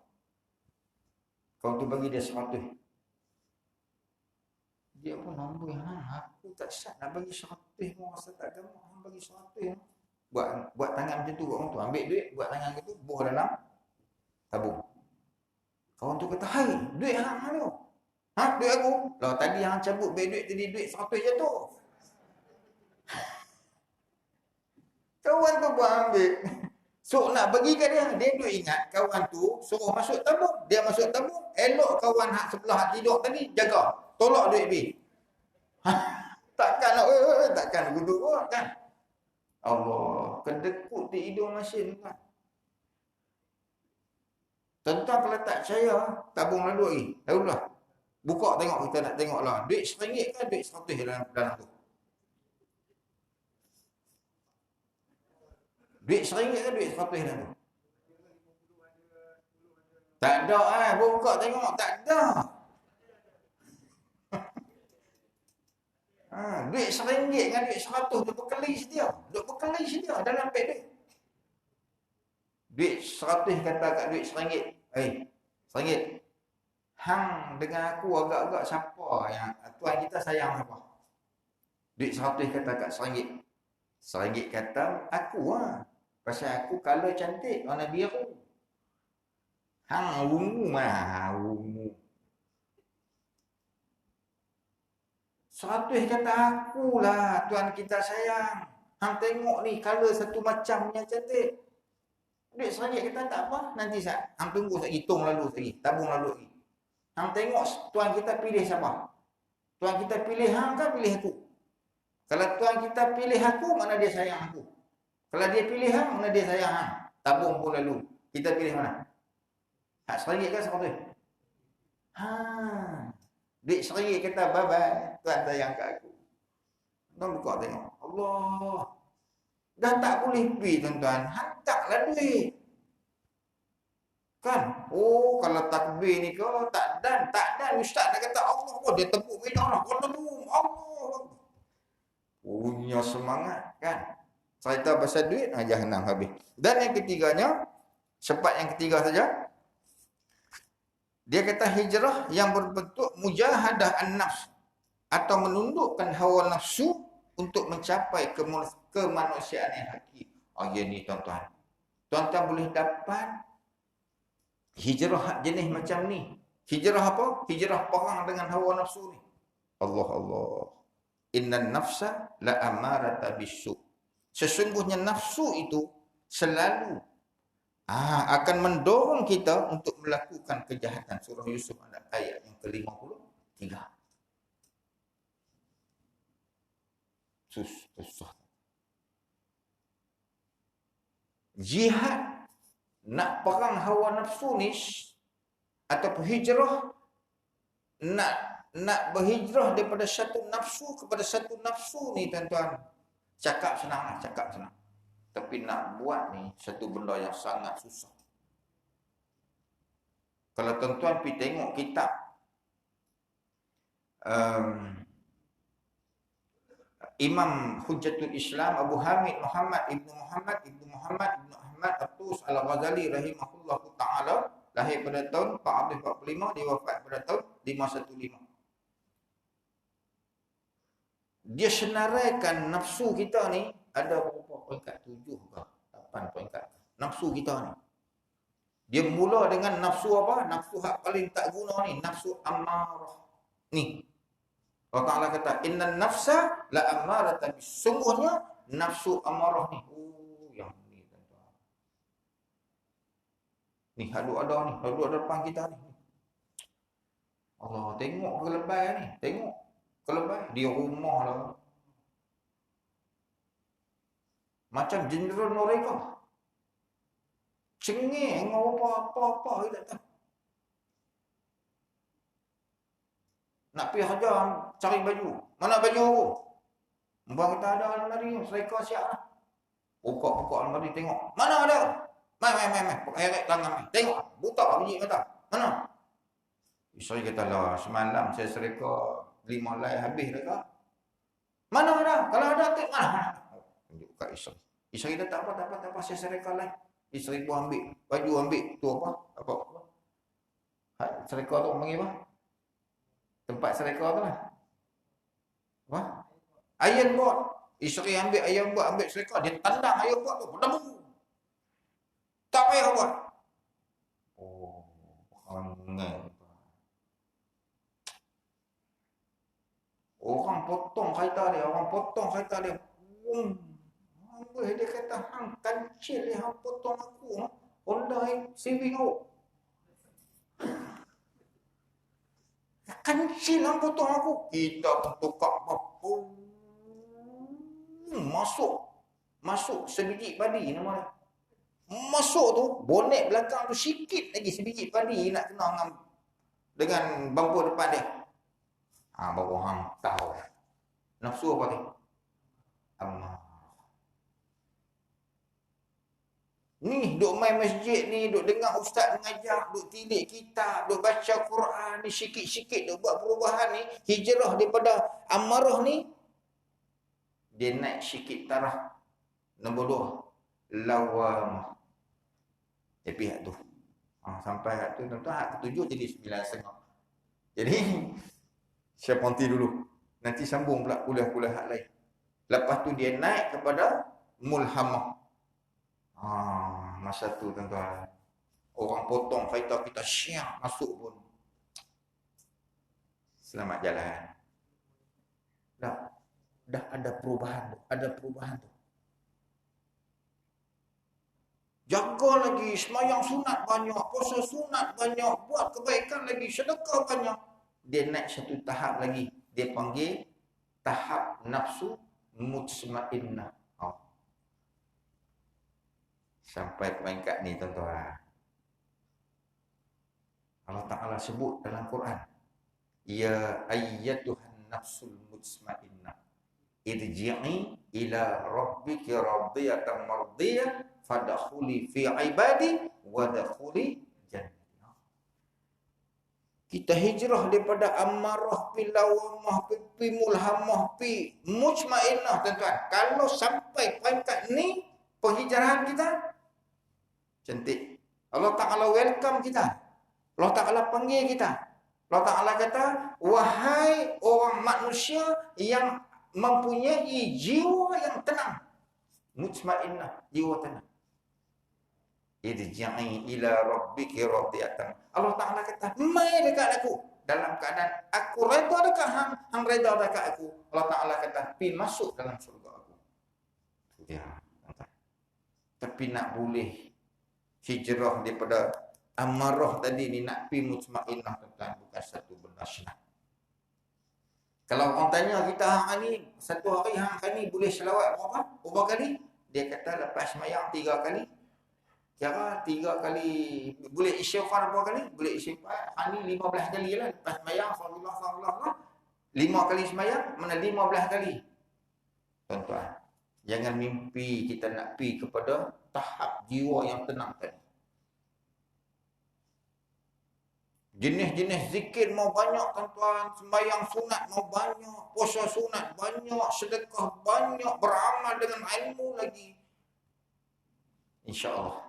Kau tu bagi dia 100. Dia pun amboi, aku tak syak nak bagi 100 pun rasa tak gamak, hang bagi 100. Buat tangan macam tu buat orang tu. Ambil duit, buat tangan gitu, buh dalam tabung. Kawan tu kata, "Hai, duit hang tu." Duit aku? Lah tadi hang cabut duit tadi duit 100 jatuh. Kawan tu pun ambil. So nak bagi kat dia, dia duk ingat kawan tu suruh masuk tabung. Dia masuk tabung, elok kawan hak sebelah hak tidur tadi jaga. Tolak duit bi. Takkan nak, takkan begitu kan? Allah, kedekut di hidung mesin kan. Tuan-tuan kalau tak percaya, tabung lalu lagi. Lalulah. Buka tengok, kita nak tengok lah. Duit RM1 ke duit 100 dalam tu? Duit RM1 ke duit 100 dalam tu? Tak ada buka tengok, tak ada. Duit RM1 dengan duit 100 tu berkeli sedia. Duk berkeli sedia dalam beg duit. Duit 100 kata kat duit RM1. RM1. Hang dengan aku agak-agak siapa yang tuan kita sayang siapa? Duit 100 kata kat RM1. RM1 kata aku lah. Pasal aku color cantik, warna biru. Hang ungu mah, ungu. 100 kata akulah tuan kita sayang. Hang tengok ni color satu macam yang cantik. Duit RM1 kata tak apa, nanti hang tunggu sekejap, hitung lalu lagi, tabung lalu lagi. Hang tengok tuan kita pilih siapa? Tuan kita pilih hang ke pilih aku? Kalau tuan kita pilih aku, mana dia sayang aku? Kalau dia pilih hang, mana dia sayang hang? Tabung pun lalu. Kita pilih mana? Hak RM1 kan RM100. Ha. Duit RM1 kata bye-bye. Tuan sayang kat aku. Tuan buka tengok. Allah. Dah tak boleh pergi tuan-tuan. Hantarlah duit. Kan? Oh, kalau takbir ni kau tak dan. Ustaz dah kata Allah pun dia tepuk meja orang. Allah. Punya semangat kan? Cerita pasal duit, jahanam habis. Dan yang ketiganya, sempat yang ketiga saja. Dia kata hijrah yang berbentuk mujahadah an-nafs atau menundukkan hawa nafsu untuk mencapai kemanusiaan yang hakiki. Ya ni tuan-tuan. Tuan-tuan boleh dapat hijrah jenis macam ni. Hijrah apa? Hijrah perang dengan hawa nafsu ni. Allah. Innan nafsa la amarata bisu. Sesungguhnya nafsu itu selalu akan mendorong kita untuk melakukan kejahatan. Surah Yusuf ayat yang ke-53. Susah. Jihad nak perang hawa nafsu ni ataupun hijrah nak berhijrah daripada satu nafsu kepada satu nafsu ni tuan-tuan. Cakap senang. Tapi nak buat ni satu benda yang sangat susah. Kalau tuan-tuan pergi tengok kitab Imam Hujjatul Islam Abu Hamid Muhammad Ibnu Ahmad At-Tus Al-Ghazali rahimahullah ta'ala, lahir pada tahun 445, diwafat pada tahun 515. Dia senaraikan nafsu kita ni ada berapa peringkat? 7 ke 8 peringkat nafsu kita ni. Dia mula dengan nafsu apa? Nafsu hak paling tak guna ni, nafsu amarah. Ni Allah Ta'ala kata innan nafsa la ammaratan bis. Sungguhnya nafsu amarah ni. Yang ni tuan-tuan. Ni halu ada depan kita ni. Allah, tengok kelebihan ni, tengok kelebihan di rumah lah. Macam Jeneral Noreika. Cengeng apa-apa dia tak tahu. Nak pergi hajar cari baju. Mana baju aku? Mbak kita ada almari, serika siap lah. Buka almari tengok. Mana ada? Mai. Pakai tangan mai. Tengok. Buta biji kata. Mana? Isteri kata lah, semalam saya serika 5 helai habis dekat. Mana ada? Kalau ada tak mana? Tunjuk kat isteri. Isteri kata tak apa, saya serika lain. Isteri pun ambil baju, ambil tu apa? Serika tu panggil apa? Tempat serika tu lah. Apa? Iron board. Isteri ambil iron board, ambil serika. Dia tandang iron board tu. Berdebu. Tak payah buat. Hangat. Orang potong kereta dia. Dia kata, hang kancil dia, hang potong aku. Honda Civic aku. Kancil hang potong aku. Kita pun tukar apa. Masuk sebiji padi nama dia. Masuk tu, bonet belakang tu sikit lagi sebiji padi nak kena dengan bampu depan dia. Baru hang tahu. Nafsu apa ni? Amarah. Ni duk main masjid ni, duk dengar ustaz mengajar, duk tilik kitab, duk baca Quran ni, sikit-sikit duk buat perubahan ni, hijrah daripada amarah ni, dia naik sikit taraf. Nombor 2, lawamah. Tapi hak tu. Sampai hak tu, tuan-tuan, hak ke-7 jadi 9,5. Jadi, saya berhenti dulu. Nanti sambung pula kuliah-kuliah hak lain. Lepas tu dia naik kepada mulhamah. Masa tu tuan-tuan, orang potong kereta kita syiah masuk pun. Selamat jalan. Dah ada perubahan tu. Jaga lagi, semayang sunat banyak, puasa sunat banyak, buat kebaikan lagi, sedekah banyak. Dia naik satu tahap lagi. Dia panggil tahap nafsu mutmainnah. Sampai peringkat ni tuan-tuan. Allah Ta'ala sebut dalam Quran, ya ayyatuhan nafsul mutmainnah irji'i ila rabbiki radiyatan mardiyah fadkhuli fi ibadi wadkhuli jannah. Kita hijrah daripada amarah pi lawamah pi mulhamah pi mutmainnah, tuan-tuan. Kalau sampai peringkat ni penghijrahan kita cantik. Allah Ta'ala welcome kita. Allah Ta'ala panggil kita. Allah Ta'ala kata, wahai orang manusia yang mempunyai jiwa yang tenang. Mutmainnah, jiwa tenang. Irji'i ila rabbiki radiyatan. Allah Ta'ala kata, mai dekat aku. Dalam keadaan aku redha dekat hang, hang redha dekat aku. Allah Ta'ala kata, pi masuk dalam syurga aku. Ya, tapi nak boleh hijrah daripada amarah tadi ni, nak pi mutmainnah, tuan-tuan, bukan satu benda senang. Kalau orang tanya kita hang ni satu hari hang ni boleh selawat berapa kali? Dia kata lepas sembahyang 3 kali. Kira 3 kali. Boleh istighfar berapa kali? Boleh istighfar hang ni 15 kali lah lepas sembahyang, sallallahu 5 kali sembahyang, mana 15 kali. Tuan-tuan, jangan mimpi kita nak pi kepada tahap jiwa yang tenang tadi. Jenis-jenis zikir mau banyak, tuan-tuan. Sembahyang sunat mau banyak. Puasa sunat banyak. Sedekah banyak. Beramal dengan ilmu lagi. InsyaAllah.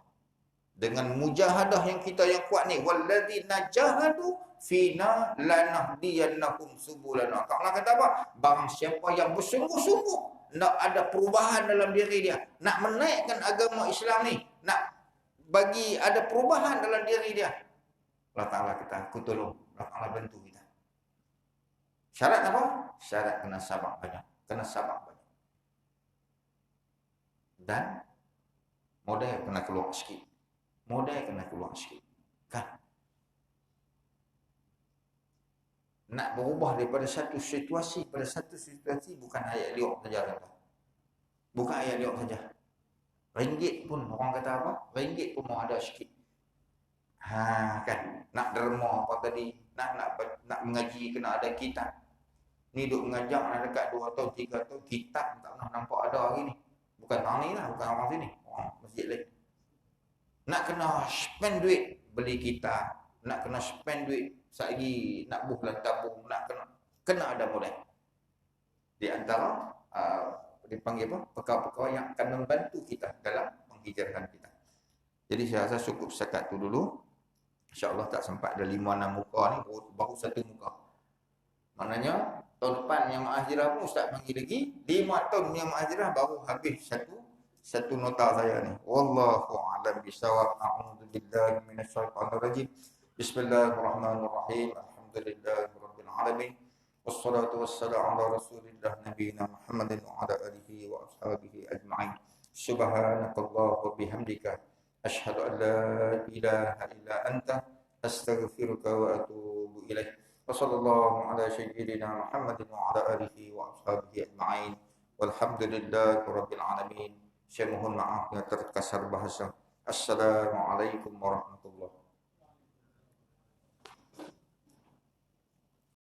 Dengan mujahadah yang kita yang kuat ni. Walladzina jahadu fina lanahdiyannahum subulana. Allah kata apa? Barang siapa yang bersungguh-sungguh nak ada perubahan dalam diri dia. Nak menaikkan agama Islam ni. Nak bagi ada perubahan dalam diri dia. Allah Ta'ala kata, aku tolong. Allah Ta'ala bantu kita. Syarat apa? Syarat kena sabar banyak. Kena sabar banyak. Dan modal kena keluar sikit. Modal kena keluar sikit. Kan? Nak berubah daripada satu situasi pada satu situasi bukan ayat liok saja, kata. Bukan ayat liok saja. Ringgit pun, orang kata apa? Ringgit pun mau ada sikit. Kan, nak derma apa tadi, nak mengaji kena ada kitab. Ni duk mengajar nak dekat 2 tahun 3 tahun, kitab tak pernah nampak ada hari ni. Bukan orang ni lah, bukan orang sini, orang masjid lain. Nak kena spend duit beli kitab, nak kena spend duit sehari nak bulan tabung, nak kena ada modal. Di antara dipanggil apa? Perkara-perkara yang akan membantu kita dalam menghijrahkan kita. Jadi saya rasa cukup setakat tu dulu. InsyaAllah tak sempat ada 5-6 muka ni, baru 1 muka. Maknanya tahun depan yang ma'ahjirah pun Ustaz panggil lagi 5 tahun yang ma'ahjirah baru habis satu nota saya ni. Wallahu a'lam bishawab. A'udzu billahi minasyaitonir rajim. Bismillahirrahmanirrahim. Alhamdulillahirabbil alamin. Wassalatu wassalamu ala rasulillah nabiyina Muhammadin wa ala alihi wa ashabihi ajma'in. Subhanakallah wa bihamdika asyhadu an la ilaha illa anta astaghfiruka wa atubu ilaik. Wa sallallahu ala sayyidina Muhammadin wa ala alihi wa ashabihi ajma'in. Walhamdulillahi rabbil alamin. Saya mohon maaf yang terkasar bahasa. Assalamualaikum warahmatullahi wabarakatuh.